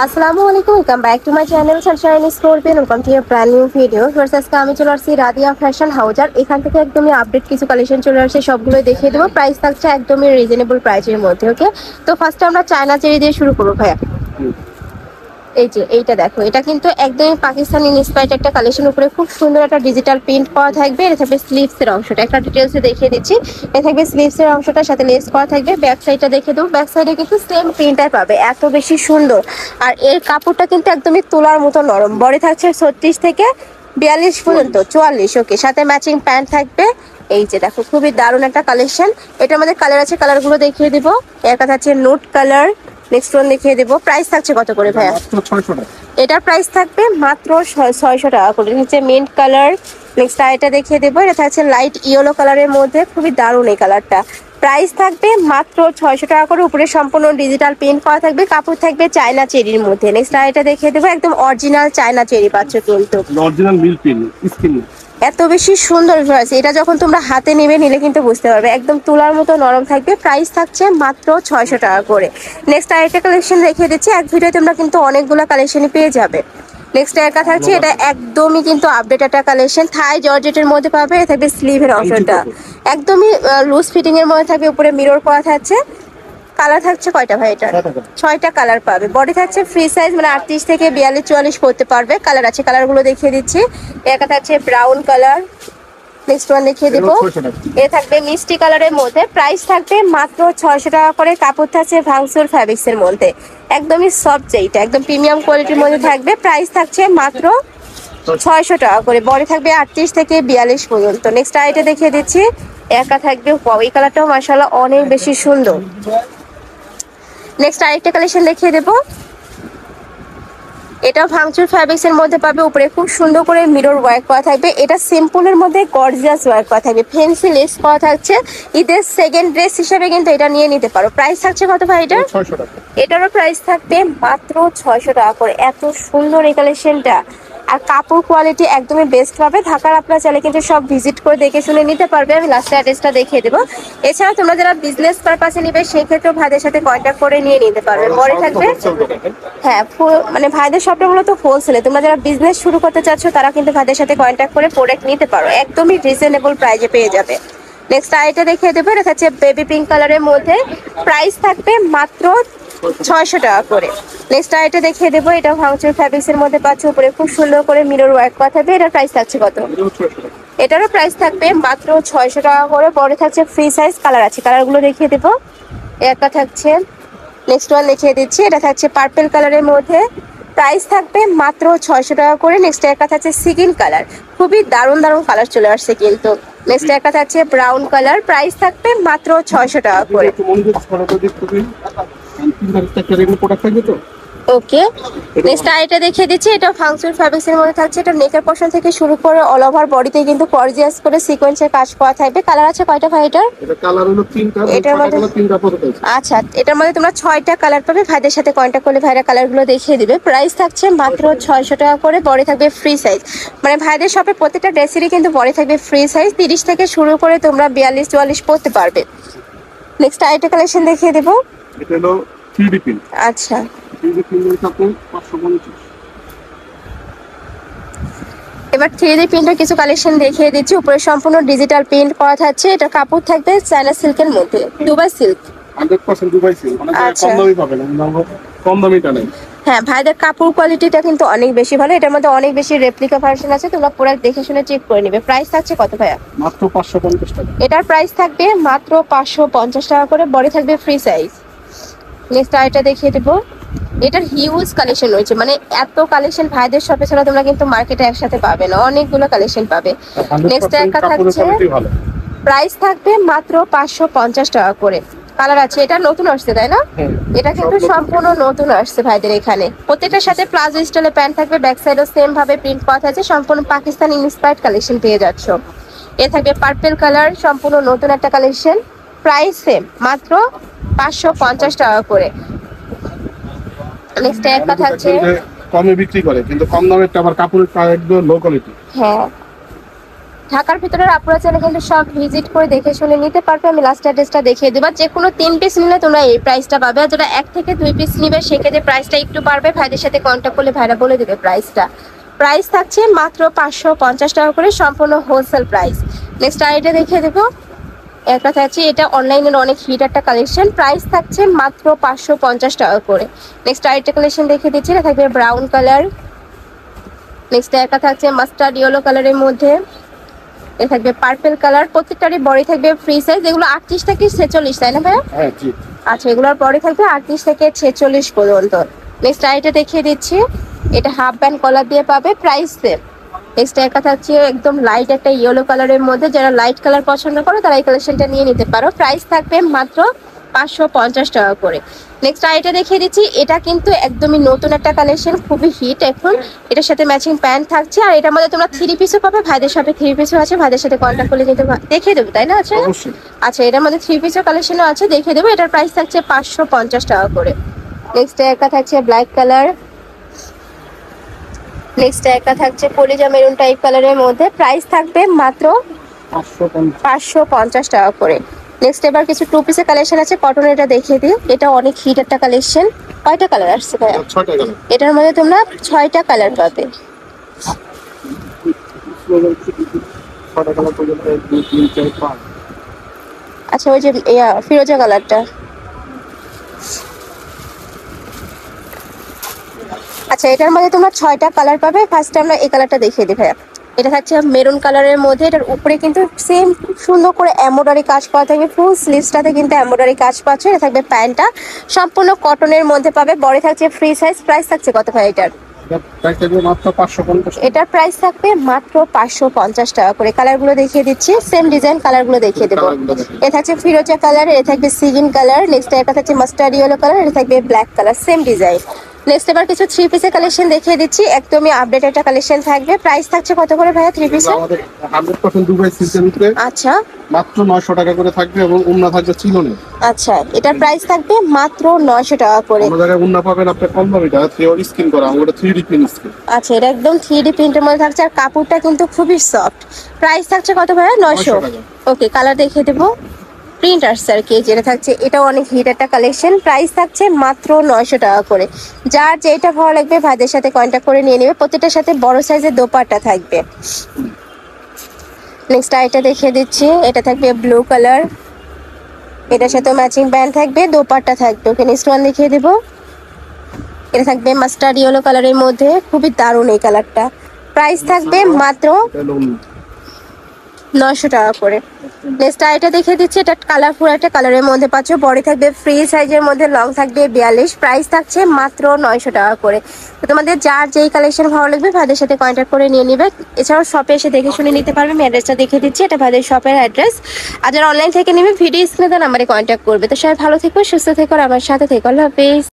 আসসালামু আলাইকুম, welcome back to my channel Sunshine scorpion. Welcome to A brand new video. First আজকে আমি চলে আসছি রাদিয়া ফ্যাশন হাউস। আর এখান থেকে একদমই আপডেট কিছু কালেকশন চলে আসছে, সবগুলো দেখিয়ে দেবো। প্রাইস থাকছে একদমই রিজনেবল প্রাইসের মধ্যে। ওকে, তো ফার্স্টে আমরা চায়না চেরি দিয়ে শুরু করবো ভাইয়া। এই যে এইটা দেখো, এটা কিন্তু একদমই পাকিস্তানি ইন্সপায়ার্ড একটা কালেকশন। উপরে খুব সুন্দর একটা ডিজিটাল প্রিন্ট করা থাকবে। এটা থাকবে স্লিভস এর অংশটা, একটা ডিটেলসে দেখিয়ে দিচ্ছি। এটা থাকবে স্লিভস এর অংশটার সাথে লেস করা থাকবে। ব্যাক সাইডটা দেখে দেবো, ব্যাক সাইডে কিন্তু সেম প্রিন্টটাই পাবে, এত বেশি সুন্দর। আর এর কাপড়টা কিন্তু একদমই তোলার মতো নরম। বডি থাকছে 36 থেকে 42 পর্যন্ত, 44। ওকে, সাথে ম্যাচিং প্যান্ট থাকবে। এই যে দেখো, খুবই দারুণ একটা কালেকশন। এটার মধ্যে কালার আছে, কালারগুলো দেখিয়ে দিব। এর কথা হচ্ছে নোট কালার। নেক্সট ওয়ান দেখিয়ে দেবো। প্রাইস থাকছে কত করে ভাইয়া? এটার প্রাইস থাকবে মাত্র 600 টাকা করে। হচ্ছে মিন্ট কালার। নেক্সট এটা দেখিয়ে দেবো। এটা থাকছে লাইট ইয়েলো কালারের মধ্যে, খুবই দারুণ এই কালারটা। প্রাইস থাকবে মাত্র 600 টাকা করে। উপরে সম্পূর্ণ ডিজিটাল প্রিন্ট করা থাকবে, কাপড় থাকবে চায়না চেরির মধ্যে। নেক্সট এটা দেখিয়ে দেবো, একদম অরিজিনাল চায়না চেরি পাচ্ছ কিন্তু, অরিজিনাল মিল প্রিন্ট স্কিন। এত বেশি সুন্দর হয়েছে। এটা যখন তোমরা হাতে নেবে নিলে কিন্তু বুঝতে পারবে, একদম তুলার মতো নরম থাকবে। প্রাইস থাকছে মাত্র 600 টাকা করে। নেক্সট আরেকটা কালেকশন দেখিয়ে দিচ্ছি, এক ভিডিও তোমরা কিন্তু অনেকগুলো কালেকশনই পেয়ে যাবে। নেক্সট একা থাকছে, এটা একদমই কিন্তু আপডেট একটা কালেকশন। থাই জর্জেটের মধ্যে পাবে। এটা থাকবে স্লিভের অংশটা, একদমই লুজ ফিটিং এর মধ্যে থাকবে। উপরে মিরর করা থাকছে। কালার থাকছে কয়টা ভাই? এটা 6টা কালার পাবে। বডি থাকছে ফ্রি সাইজ, মানে 38 থেকে 42 44 পড়তে পারবে। কালার আছে, কালারগুলো দেখিয়ে দিচ্ছি। একটা থাকছে ব্রাউন কালার। নেক্সট ওয়ান দেখিয়ে দিব। এ থাকবে মিষ্টি কালারের মধ্যে। প্রাইস থাকবে মাত্র 600 টাকা করে। কাপড় থাকছে ভাংসুর ফ্যাব্রিক্স এর মধ্যে, একদমই সফট। যেটা একদম প্রিমিয়াম কোয়ালিটির মধ্যে থাকবে। প্রাইস থাকছে মাত্র 600 টাকা করে। বডি থাকবে 38 থেকে 42 পর্যন্ত। নেক্সট আইটা দেখিয়ে দিচ্ছি। একা থাকবে, এই কালারটাও মাশাআল্লাহ অনেক বেশি সুন্দর। নেক্সট আরেকটা কালেকশন দেখিয়ে দেবো। এটা ভাঙচুর ফ্যাব্রিক্স এর মধ্যে পাবে। উপরে খুব সুন্দর করে মিরর ওয়ার্ক করা থাকবে। এটা সিম্পলের মধ্যে গর্জিয়াস ওয়ার্ক করা থাকবে, ফ্যান্সি লেস করা থাকছে। ঈদের সেকেন্ড ড্রেস হিসেবে কিন্তু এটা নিয়ে নিতে পারো। প্রাইস থাকছে কত ভাই এটা? 600 টাকা। এটারও প্রাইস থাকবে মাত্র 600 টাকা করে। এত সুন্দর এই কালেকশনটা, আর কাপড় কোয়ালিটি একদমই বেস্ট পাবে। ঢাকার আপনারা চাইলে কিন্তু সব ভিজিট করে দেখে শুনে নিতে পারবে। আমি লাস্টে অ্যাড্রেসটা দেখিয়ে দেবো। এছাড়া তোমরা যারা বিজনেস পারপাসে নিবে সেই ক্ষেত্রে ভাইদের সাথে কন্ট্যাক্ট করে নিয়ে নিতে পারবে। পরে থাকবে, হ্যাঁ, মানে ভাইদের শপটা মূলত হোলসেলে। তোমরা যারা বিজনেস শুরু করতে চাচ্ছ তারা কিন্তু ভাইদের সাথে কন্ট্যাক্ট করে প্রোডাক্ট নিতে পারো, একদমই রিজনেবল প্রাইসে পেয়ে যাবে। নেক্সট আইটা দেখিয়ে দেবো। এটা হচ্ছে বেবি পিঙ্ক কালারের মধ্যে। প্রাইস থাকবে মাত্র 600 টাকা করে। নেক্সট আইটা দেখিয়ে দেবো। এটা ভাঙচুর ফ্যাব্রিক্স এর মধ্যে পাচ্ছ। উপরে খুব সুন্দর করে মিরর ওয়ার্ক করা থাকবে। এটার প্রাইস থাকছে কত? এটারও প্রাইস থাকবে মাত্র 600 টাকা করে। পরে থাকছে ফ্রি সাইজ। কালার আছে, কালারগুলো দেখিয়ে দেবো। একটা থাকছে, নেক্সট ওয়ান দেখিয়ে দিচ্ছি। এটা থাকছে পার্পল কালারের মধ্যে। প্রাইস থাকবে মাত্র 600 টাকা করে। নেক্সট একটা থাকছে সিগিন কালার, খুবই দারুণ দারুণ কালার চলে আসছে কিন্তু। নেক্সট একটা থাকছে ব্রাউন কালার। প্রাইস থাকবে মাত্র 600 টাকা করে। ওকে, নেক্সট আইটা দেখিয়ে দিচ্ছি। এটা ফাংশন ফ্যাব্রিক্স এর মধ্যে থাকছে। এটা নেকের পোরশন থেকে শুরু করে অল ওভার বডিতে কিন্তু গর্জিয়াস করে সিকোয়েন্সের কাজ করা থাকবে। কালার আছে কয়টা ভাই এটার? এটা কালার হলো তিনটা, এটার মধ্যে তিনটা পছন্দ হয়েছে। আচ্ছা, এটার মধ্যে তোমরা 6টা কালার পাবে। ভাইদের সাথে কন্ট্যাক্ট করলে ভাইরা কালারগুলো দেখিয়ে দিবে। প্রাইস থাকছে মাত্র 600 টাকা করে। বডি থাকবে ফ্রি সাইজ, মানে ভাইদের শপে প্রত্যেকটা ড্রেসেরই কিন্তু বডি থাকবে ফ্রি সাইজ। 30 থেকে শুরু করে তোমরা 42 44 পরতে পারবে। নেক্সট আইটা কালেকশন দেখিয়ে দেবো। এটা হলো 3D প্রিন্ট। আচ্ছা, 3D প্রিন্টের কাপড় 550। এবার 3D প্রিন্টের কিছু কালেকশন দেখিয়ে দিচ্ছি। উপরে সম্পূর্ণ ডিজিটাল প্রিন্ট করা থাকছে। এটা কাপড় থাকবে চায়না সিল্কের মধ্যে, দুবাই সিল্ক। 100% দুবাই সিল্ক, মানে আচ্ছা, কম দামি পাবেন, কম দামিটা নেই। হ্যাঁ, ভাইদের কাপড় কোয়ালিটিটা কিন্তু অনেক বেশি ভালো। এটার মধ্যে অনেক বেশি রেপ্লিকা ভার্সন আছে, তোমরা প্রোডাক্ট দেখে শুনে চেক করে নিবে। প্রাইস থাকছে কত ভাইয়া? মাত্র 550 টাকা। এটার প্রাইস থাকবে মাত্র 550 টাকা করে। বডি থাকবে ফ্রি সাইজ। নেক্সট আইটা দেখিয়ে দেবো। এটার হিউজ কালেকশন রয়েছে, মানে এত কালেকশন ভাইদের শপে ছাড়া তোমরা কিন্তু মার্কেটে একসাথে পাবে না, অনেকগুলো কালেকশন পাবে। নেক্সট একটা থাকছে, প্রাইস থাকবে মাত্র 550 টাকা করে। কালার আছে, এটা নতুন আসছে তাই না? এটা কিন্তু সম্পূর্ণ নতুন আসছে ভাইদের এখানে। প্রত্যেকটার সাথে প্লাজো স্টাইলের প্যান্ট থাকবে। ব্যাক সাইডও সেম ভাবে প্রিন্ট করা আছে। সম্পূর্ণ পাকিস্তানি ইন্সপায়ার্ড কালেকশন পেয়ে যাচ্ছ। এ থাকবে পার্পল কালার, সম্পূর্ণ নতুন একটা কালেকশন। প্রাইস সেম, মাত্র 550 টাকা করে। নেক্সট একটা থাকছে, কমে বিক্রি করে কিন্তু কম দামেরটা আবার কাপড়ের একদম লো কোয়ালিটি। হ্যাঁ, ঢাকার ভিতরে আপুরা চাইলে কিন্তু সব ভিজিট করে দেখে শুনে নিতে পারবে। আমি লাস্ট অ্যাড্রেসটা দেখিয়ে দেবো। যে কোনো 3 পিস নিলে তোমরা এই প্রাইসটা পাবে, আর যেটা 1 থেকে 2 পিস নিবে সেক্ষেত্রে প্রাইসটা একটু বাড়বে। ভাইদের সাথে কন্ট্যাক্ট করলে ভাইরা বলে দেবে প্রাইসটা। প্রাইস থাকছে মাত্র 550 টাকা করে, সম্পূর্ণ হোলসেল প্রাইস। নেক্সট আইটা দেখিয়ে দেবো। একটা থাকছে, এটা অনলাইনের অনেক হিট একটা কালেকশন, প্রাইস থাকছে মাত্র 550 টাকা করে। নেক্সট আরেকটা কালেকশন দেখিয়ে দিচ্ছি, এটা থাকবে ব্রাউন কালার। নেক্সট একটা থাকছে মাস্টার্ড ইয়েলো কালারের মধ্যে, এটা থাকবে পার্পল কালার। প্রত্যেকটারই বডি থাকবে ফ্রি সাইজ, এগুলো 38 থেকে 46, তাই না ভাইয়া? হ্যাঁ জি। আচ্ছা, এগুলোর বডি থাকবে 38 থেকে 46 পর্যন্ত। নেক্সট আইটা দেখিয়ে দিচ্ছি, এটা হাফ ব্যান্ড কলার দিয়ে পাবে, প্রাইস সেম। নেক্সট একটা থাকছে একদম লাইট একটা ইয়েলো কালারের মধ্যে, যারা লাইট কালার পছন্দ করো তারা এই কালেকশনটা নিয়ে নিতে পারো। প্রাইস থাকবে মাত্র 550 টাকা করে। নেক্সট আইটা দেখিয়ে দিচ্ছি, এটা কিন্তু একদমই নতুন একটা কালেকশন, খুবই হিট এখন। এটার সাথে ম্যাচিং প্যান্ট থাকছে, আর এটার মধ্যে তোমরা 3 পিসও পাবে। ভাইদের সাথে 3 পিসও আছে, ভাইদের সাথে কন্ট্যাক্ট করলে কিন্তু দেখিয়ে দেবো, তাই না? আছে। অবশ্যই। আচ্ছা, এটার মধ্যে 3 পিসের কালেকশনও আছে, দেখিয়ে দেবো। এটার প্রাইস থাকছে 550 টাকা করে। নেক্সট একটা থাকছে ব্ল্যাক কালার। নেক্সট একটা থাকছে কলিজা মেরুন টাইপ কালারের মধ্যে, প্রাইস থাকবে মাত্র 550 টাকা করে। নেক্সট এবার কিছু 2 পিসের কালেকশন আছে কটন, এটা দেখিয়ে দিই। এটা অনেক হিট একটা কালেকশন। কয়টা কালার আসছে ভাইয়া? 6টা কালার। এটার মধ্যে তোমরা 6টা কালার পাবে। 6টা কালার পর্যন্ত 1 2 3 4 5। আচ্ছা, ওই যে ফিরোজা কালারটা। আচ্ছা, এটার মধ্যে তোমরা 6টা কালার পাবে। ফার্স্টে আমরা এই কালারটা দেখিয়ে দিই ভাইয়া। এটা থাকছে মেরুন কালারের মধ্যে, এটার উপরে কিন্তু সেম সুন্দর করে এমব্রয়ডারি কাজ করা থাকবে। ফুল স্লিভসটাতে কিন্তু এমব্রয়ডারি কাজ পাচ্ছে। এটা থাকবে প্যান্টটা সম্পূর্ণ কটনের মধ্যে পাবে, বডি থাকছে ফ্রি সাইজ। প্রাইস থাকছে কত ভাই এটার? প্রাইস থাকবে মাত্র 550। এটার প্রাইস থাকবে মাত্র 550 টাকা করে। কালারগুলো দেখিয়ে দিচ্ছি, সেম ডিজাইন কালারগুলো দেখিয়ে দেবো। এটা থাকছে ফিরোজা কালার, এটা থাকবে সিগিন কালার। নেক্সট একটা থাকছে মাস্টার্ড ইয়েলো কালার, এটা থাকবে black colour, same design. Next এবার কিছু 3 পিসের কালেকশন দেখিয়ে দিচ্ছি, একদমই আপডেট একটা কালেকশন থাকবে। প্রাইস থাকছে কত করে ভাইয়া 3 পিসে? আমাদের 100% দুবাই সিল্কের উপরে আচ্ছা মাত্র 900 টাকা করে থাকবে, এবং ওন্না থাকবে চিলনে। আচ্ছা, এটার প্রাইস থাকবে মাত্র 900 টাকা করে। অন্য জায়গায় ওন্না পাবেন আপনি কম দামে, এটা থিওর স্কিন করা, আমাদের 3D প্রিন্ট স্কিন। আচ্ছা, এটা একদম 3D প্রিন্টের মধ্যে থাকছে, আর কাপড়টা কিন্তু খুবই সফট। প্রাইস থাকছে কত ভাইয়া? 900 টাকা। ওকে, কালার দেখিয়ে দেবো। প্রিন্ট আসছে আর কি, যেটা থাকছে এটাও অনেক হিট একটা কালেকশন। প্রাইস থাকছে মাত্র 900 টাকা করে। যার যেটা ভালো লাগবে ভাইদের সাথে কন্ট্যাক্ট করে নিয়ে নেবে। প্রত্যেকটার সাথে বড় সাইজের দোপাট্টা থাকবে। নেক্সট আইটা দেখিয়ে দিচ্ছি, এটা থাকবে ব্লু কালার, এটার সাথে ম্যাচিং প্যান্ট থাকবে, দোপাট্টা থাকবে। ওকে, নেক্সট ওয়ান দেখিয়ে দেবো। এটা থাকবে মাস্টার্ড ইয়েলো কালারের মধ্যে, খুবই দারুণ এই কালারটা। প্রাইস থাকবে মাত্র 900 টাকা করে। নেক্সট আইটা দেখিয়ে দিচ্ছি, এটা কালারফুল একটা কালারের মধ্যে পাচ্ছ, বডি থাকবে ফ্রি সাইজের মধ্যে, লং থাকবে 42। প্রাইস থাকছে মাত্র 900 টাকা করে। তো তোমাদের যার যেই কালেকশন ভালো লাগবে ভাইদের সাথে কন্ট্যাক্ট করে নিয়ে নিবে। এছাড়াও শপে এসে দেখে শুনে নিতে পারবে। আমি অ্যাড্রেসটা দেখিয়ে দিচ্ছি, এটা ভাইদের শপের অ্যাড্রেস। আর যারা অনলাইন থেকে নেবে ভিডিও স্ক্রিনে দেওয়া নাম্বারে কন্ট্যাক্ট করবে। তো সবাই ভালো থেকো, সুস্থ থেকো, আর আমার সাথে থেকো। আল্লাহ হাফেজ।